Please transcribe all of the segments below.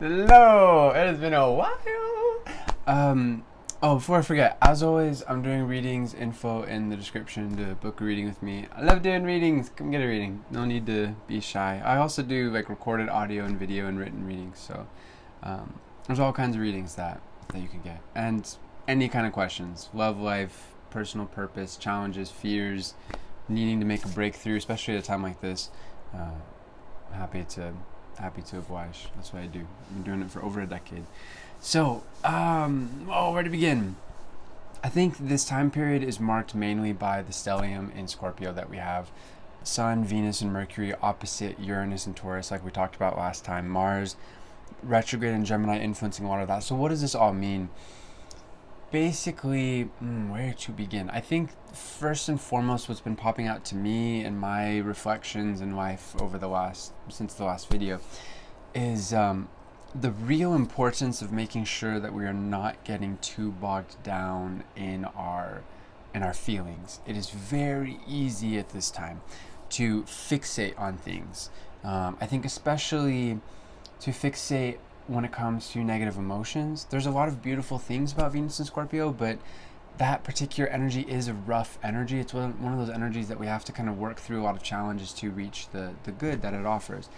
Hello! It has been a while. Before I forget, as always, I'm doing readings, info in the description to book a reading with me. I love doing readings. Come get a reading. No need to be shy. I also do like recorded audio and video and written readings. So there's all kinds of readings that you can get. And any kind of questions, love life, personal purpose, challenges, fears, needing to make a breakthrough, especially at a time like this. Happy to oblige. That's what I do. I've been doing it for over a decade. So, where to begin? I think this time period is marked mainly by the stellium in Scorpio that we have. Sun, Venus, and Mercury opposite Uranus and Taurus, like we talked about last time. Mars, retrograde in Gemini, influencing a lot of that. So what does this all mean? Basically, where to begin? I think first and foremost, what's been popping out to me and my reflections in life since the last video is the real importance of making sure that we are not getting too bogged down in our feelings. It is very easy at this time to fixate on things. I think especially to fixate when it comes to negative emotions. There's a lot of beautiful things about Venus and Scorpio, but that particular energy is a rough energy. It's one of those energies that we have to kind of work through a lot of challenges to reach the good that it offers.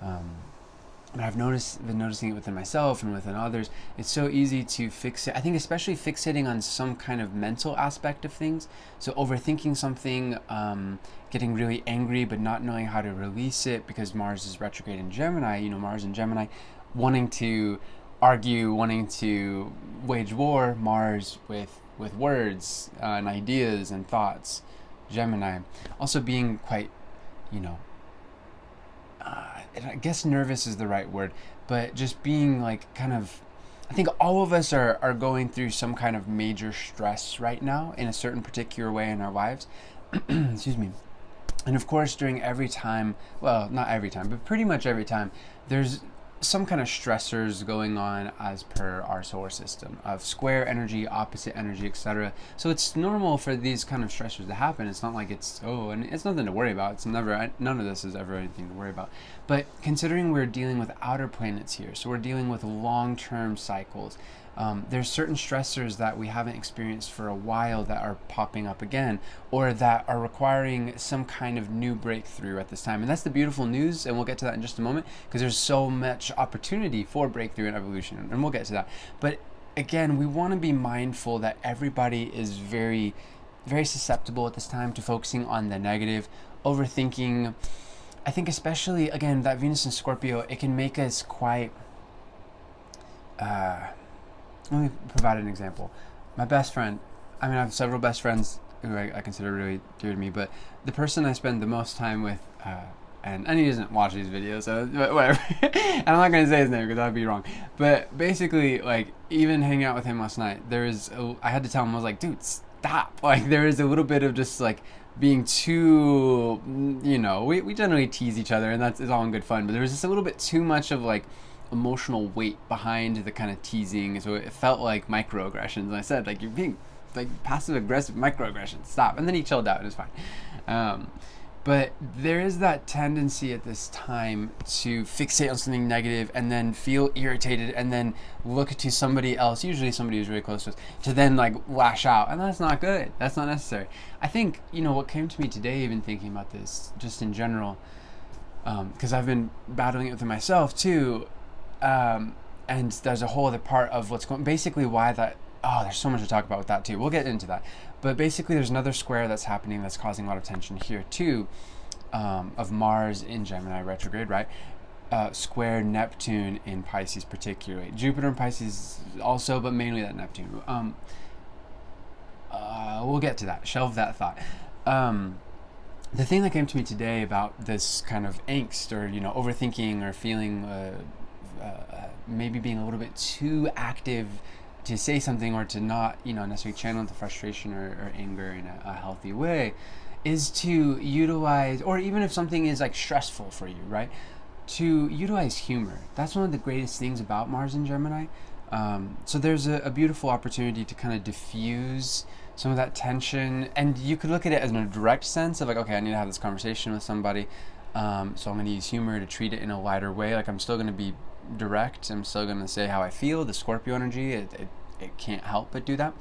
And I've been noticing it within myself and within others. It's so easy to fixate. I think especially fixating on some kind of mental aspect of things. So overthinking something, getting really angry but not knowing how to release it because Mars is retrograde in Gemini. Mars in Gemini, wanting to argue, wanting to wage war. Mars with words and ideas and thoughts. Gemini also being quite, I guess nervous is the right word, but just being like kind of, I think all of us are going through some kind of major stress right now in a certain particular way in our lives. Excuse me. And of course, during every time, well, not every time, but pretty much every time, there's some kind of stressors going on as per our solar system of square energy, opposite energy, etc. So it's normal for these kind of stressors to happen. It's not like and it's nothing to worry about. None of this is ever anything to worry about. But considering we're dealing with outer planets here, so we're dealing with long-term cycles, there's certain stressors that we haven't experienced for a while that are popping up again, or that are requiring some kind of new breakthrough at this time. And that's the beautiful news, and we'll get to that in just a moment, because there's so much opportunity for breakthrough and evolution, and we'll get to that. But again, we want to be mindful that everybody is very, very susceptible at this time to focusing on the negative, overthinking. I think especially, again, that Venus in Scorpio, it can make us quite... let me provide an example. My best friend, I have several best friends who I consider really dear to me, but the person I spend the most time with, and he doesn't watch these videos, so whatever. And I'm not going to say his name because that would be wrong. But basically, like, even hanging out with him last night, I had to tell him, I was like, dude, stop. Like, there is a little bit of just, like, being too, we generally tease each other, and it's all in good fun, but there was just a little bit too much of, like, emotional weight behind the kind of teasing, so it felt like microaggressions. And I said, like, you're being like passive aggressive microaggressions, stop. And then he chilled out, it was fine. But there is that tendency at this time to fixate on something negative and then feel irritated and then look to somebody else, usually somebody who's really close to us, to then like lash out, and that's not good. That's not necessary. I think what came to me today, even thinking about this just in general, because I've been battling it with myself too. And there's a whole other part of what's going, basically why that, there's so much to talk about with that too. We'll get into that. But basically there's another square that's happening that's causing a lot of tension here too, of Mars in Gemini retrograde, right? Square Neptune in Pisces particularly. Jupiter in Pisces also, but mainly that Neptune. We'll get to that. Shelve that thought. The thing that came to me today about this kind of angst or, overthinking or feeling... maybe being a little bit too active to say something or to not, necessarily channel the frustration or anger in a healthy way, is to utilize, or even if something is like stressful for you, right, to utilize humor. That's one of the greatest things about Mars in Gemini. So there's a beautiful opportunity to kind of diffuse some of that tension, and you could look at it as in a direct sense of like, okay, I need to have this conversation with somebody. So I'm going to use humor to treat it in a lighter way. Like, I'm still going to be direct. I'm still going to say how I feel. The Scorpio energy, it can't help but do that.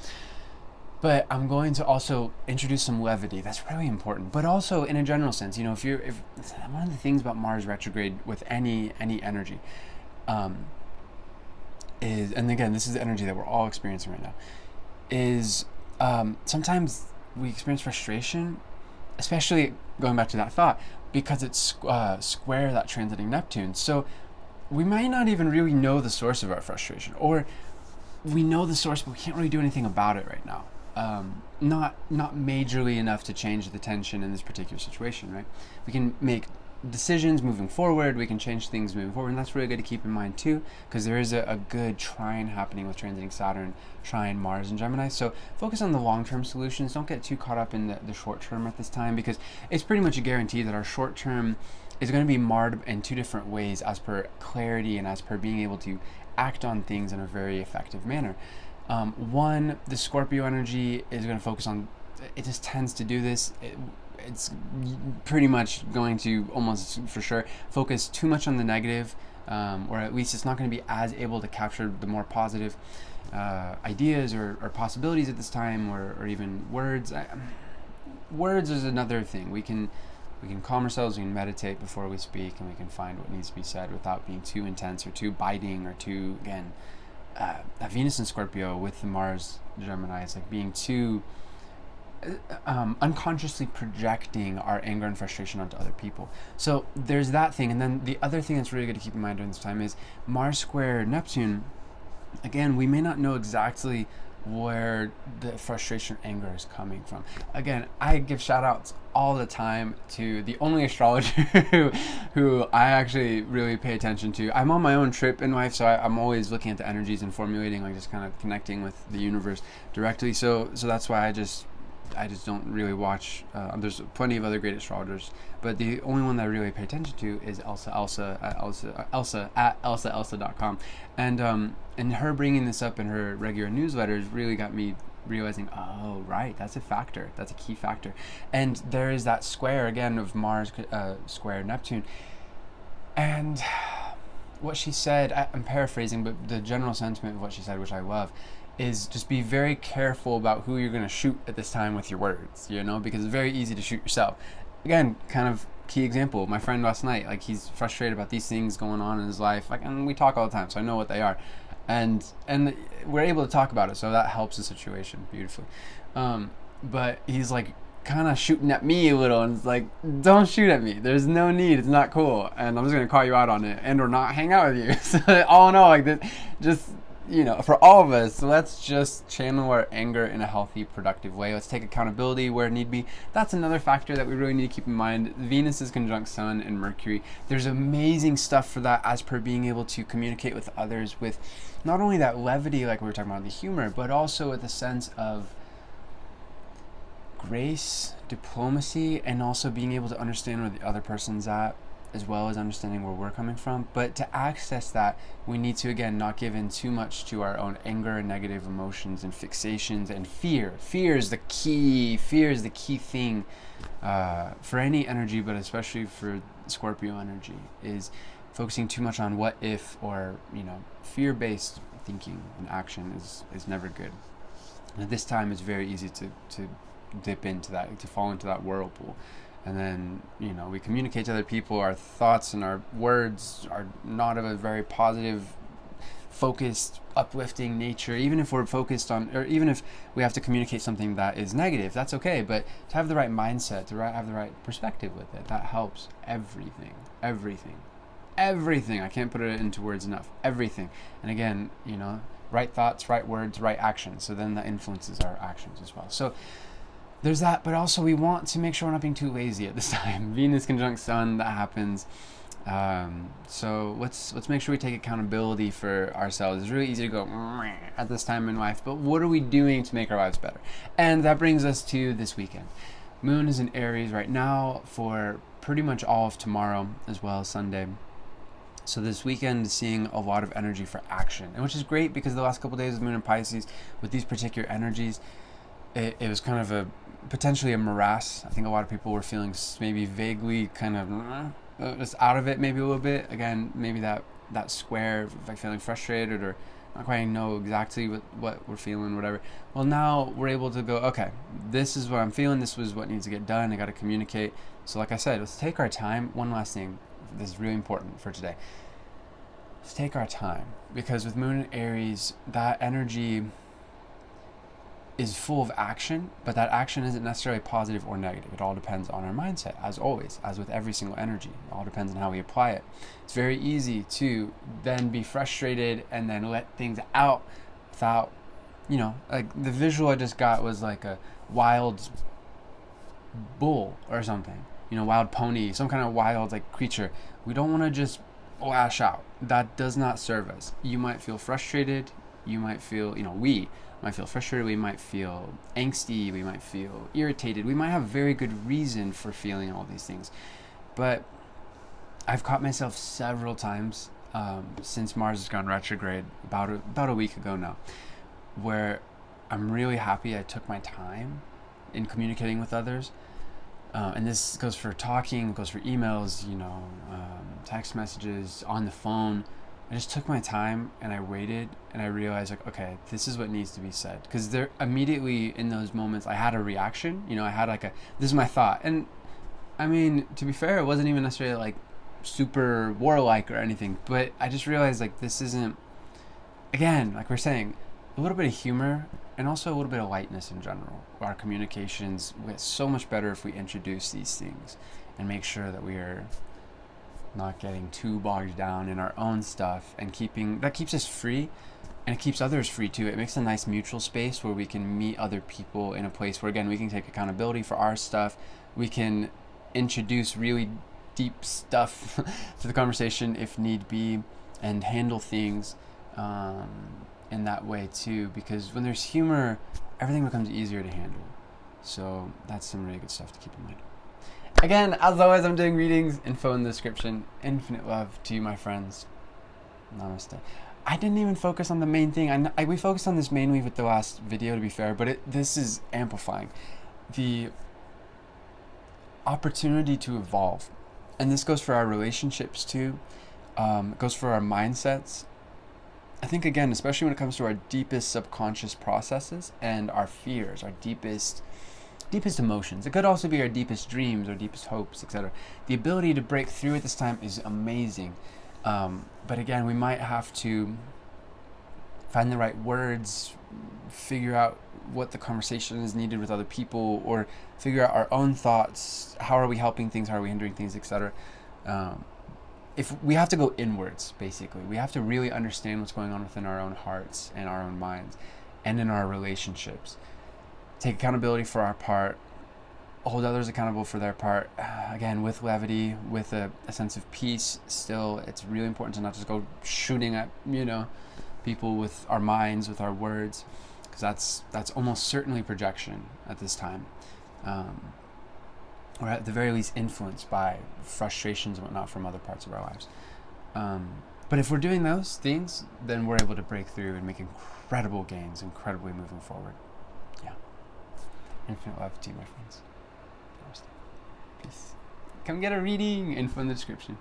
But I'm going to also introduce some levity. That's really important. But also in a general sense, you know, if one of the things about Mars retrograde with any energy, is, and again, this is the energy that we're all experiencing right now, is sometimes we experience frustration, especially going back to that thought, because it's square that transiting Neptune. So we might not even really know the source of our frustration, or we know the source, but we can't really do anything about it right now. Not majorly enough to change the tension in this particular situation, right? We can make decisions moving forward, we can change things moving forward, and that's really good to keep in mind too, because there is a good trine happening with transiting Saturn, trine Mars and Gemini. So focus on the long-term solutions. Don't get too caught up in the short term at this time, because it's pretty much a guarantee that our short term is going to be marred in two different ways as per clarity and as per being able to act on things in a very effective manner. One, the Scorpio energy is going to focus on, it just tends to do this. It's pretty much going to almost for sure focus too much on the negative, or at least it's not going to be as able to capture the more positive ideas or possibilities at this time, or even words. Words is another thing. We can calm ourselves, we can meditate before we speak, and we can find what needs to be said without being too intense or too biting or too, again, Venus in Scorpio with the Mars Gemini is like being too unconsciously projecting our anger and frustration onto other people. So there's that thing. And then the other thing that's really good to keep in mind during this time is Mars square Neptune. Again, we may not know exactly where the frustration, anger is coming from. Again, I give shout outs all the time to the only astrologer who I actually really pay attention to. I'm on my own trip in life, so I'm always looking at the energies and formulating, like just kind of connecting with the universe directly. So that's why I just don't really watch. There's plenty of other great astrologers, but the only one that I really pay attention to is Elsa at elsa.com, and her bringing this up in her regular newsletters really got me realizing, oh right, that's a factor, that's a key factor. And there is that square again of Mars square Neptune, and what she said, I'm paraphrasing, but the general sentiment of what she said, which I love, is just be very careful about who you're going to shoot at this time with your words, you know, because it's very easy to shoot yourself. Again, kind of key example, my friend last night, like he's frustrated about these things going on in his life, like, and we talk all the time, so I know what they are, and we're able to talk about it, so that helps the situation beautifully. But he's like kind of shooting at me a little, and it's like, don't shoot at me, there's no need, it's not cool, and I'm just going to call you out on it and or not hang out with you. So all in all, like this, just, you know, for all of us, let's just channel our anger in a healthy, productive way. Let's take accountability where need be. That's another factor that we really need to keep in mind. Venus is conjunct Sun and Mercury. There's amazing stuff for that as per being able to communicate with others with not only that levity, like we were talking about, the humor, but also with a sense of grace, diplomacy, and also being able to understand where the other person's at, as well as understanding where we're coming from. But to access that, we need to, again, not give in too much to our own anger and negative emotions and fixations and fear. Fear is the key thing for any energy, but especially for Scorpio energy, is focusing too much on what if, or, you know, fear-based thinking and action is never good. And at this time, it's very easy to dip into that, to fall into that whirlpool. And then, you know, we communicate to other people, our thoughts and our words are not of a very positive, focused, uplifting nature. Even if we're focused on, or even if we have to communicate something that is negative, that's okay. But to have the right mindset, to have the right perspective with it, that helps everything. I can't put it into words enough. Everything. And again, you know, right thoughts, right words, right actions. So then that influences our actions as well. So there's that, but also we want to make sure we're not being too lazy at this time. Venus conjunct Sun, that happens. So let's make sure we take accountability for ourselves. It's really easy to go at this time in life, but what are we doing to make our lives better? And that brings us to this weekend. Moon is in Aries right now for pretty much all of tomorrow, as well as Sunday. So this weekend is seeing a lot of energy for action, and which is great, because the last couple of days of Moon in Pisces with these particular energies, it was kind of a potentially a morass. I think a lot of people were feeling maybe vaguely kind of just out of it, maybe a little bit. Again, maybe that square, like feeling frustrated or not quite know exactly what we're feeling, whatever. Well, now we're able to go, okay, this is what I'm feeling. This was what needs to get done. I got to communicate. So like I said, let's take our time. One last thing. This is really important for today. Let's take our time, because with Moon in Aries, that energy is full of action, but that action isn't necessarily positive or negative. It all depends on our mindset, as always, as with every single energy. It all depends on how we apply it. It's very easy to then be frustrated and then let things out without, like the visual I just got was like a wild bull or something, wild pony, some kind of wild like creature. We don't want to just lash out. That does not serve us. You might feel frustrated. You might feel, we might feel frustrated, we might feel angsty, we might feel irritated, we might have very good reason for feeling all these things. But I've caught myself several times since Mars has gone retrograde, about a week ago now, where I'm really happy I took my time in communicating with others. And this goes for talking, goes for emails, text messages, on the phone. I just took my time and I waited and I realized, like, okay, this is what needs to be said. Because there immediately in those moments I had a reaction. I had like this is my thought. And I mean, to be fair, it wasn't even necessarily like super warlike or anything. But I just realized, like, this isn't, again, like we're saying, a little bit of humor and also a little bit of lightness in general. Our communications get so much better if we introduce these things and make sure that we are not getting too bogged down in our own stuff, and that keeps us free, and it keeps others free too. It makes a nice mutual space where we can meet other people in a place where, again, we can take accountability for our stuff. We can introduce really deep stuff to the conversation if need be, and handle things in that way too, because when there's humor, everything becomes easier to handle. So that's some really good stuff to keep in mind. Again, as always, I'm doing readings, info in the description. Infinite love to you, my friends. Namaste. I didn't even focus on the main thing. We focused on this mainly with the last video, to be fair, but this is amplifying the opportunity to evolve. And this goes for our relationships too. It goes for our mindsets. I think, again, especially when it comes to our deepest subconscious processes and our fears, our deepest emotions. It could also be our deepest dreams, our deepest hopes, etc. The ability to break through at this time is amazing. But again, we might have to find the right words, figure out what the conversation is needed with other people, or figure out our own thoughts. How are we helping things? How are we hindering things, etc. If we have to go inwards, basically, we have to really understand what's going on within our own hearts and our own minds and in our relationships. Take accountability for our part, hold others accountable for their part, again, with levity, with a sense of peace. Still, it's really important to not just go shooting at, people with our minds, with our words, because that's almost certainly projection at this time. Or at the very least influenced by frustrations and whatnot from other parts of our lives. But if we're doing those things, then we're able to break through and make incredible gains, incredibly moving forward. Yeah. Infinite love to you, my friends. Peace. Come get a reading. Info in the description.